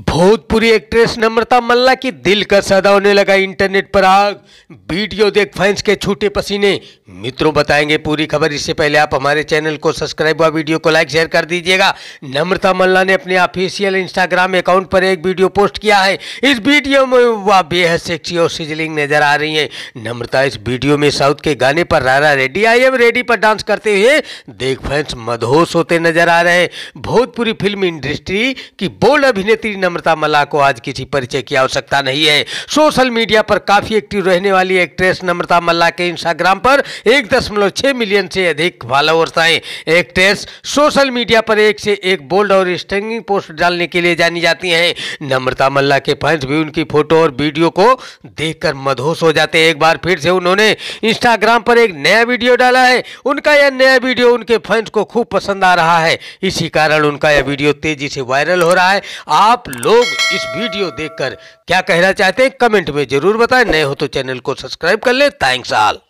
Bhojpuri actress नम्रता मल्ला की दिल का सौदा होने लगा इंटरनेट पर आग। वीडियो देख फैंस के छूटे पसीने। मित्रों, बताएंगे पूरी खबर। इससे पहले आप हमारे चैनल को सब्सक्राइब व वीडियो को लाइक शेयर कर दीजिएगा। नम्रता मल्ला ने अपने ऑफिशियल इंस्टाग्राम अकाउंट पर एक वीडियो पोस्ट किया है। इस वीडियो में वह बेहद सेक्सी और सिजलिंग नजर आ रही है। नम्रता इस वीडियो में साउथ के गाने पर रारा रेडी आई एम रेडी पर डांस करते हुए देख फैंस मदहोश होते नजर आ रहे हैं। भोजपुरी फिल्म इंडस्ट्री की बोल्ड अभिनेत्री नम्रता मल्ला को आज किसी परिचय की आवश्यकता नहीं है। सोशल मीडिया पर काफी एक्टिव रहने वाली एक्ट्रेस नम्रता मल्ला के इंस्टाग्राम पर 1.6 मिलियन से अधिक फॉलोअर्स हैं। एक्ट्रेस सोशल मीडिया पर एक से एक बोल्ड और स्टनिंग पोस्ट डालने के लिए जानी जाती हैं। नम्रता मल्ला के फैंस भी उनकी फोटो और वीडियो को देखकर मदहोश हो जाते हैं। एक बार फिर से उन्होंने इंस्टाग्राम पर एक नया वीडियो डाला है। उनका यह नया वीडियो उनके फैंस को खूब पसंद आ रहा है। इसी कारण उनका यह वीडियो तेजी से वायरल हो रहा है। आप लोग इस वीडियो देखकर क्या कहना चाहते हैं कमेंट में जरूर बताएं। नए हो तो चैनल को सब्सक्राइब कर ले। Thanks all.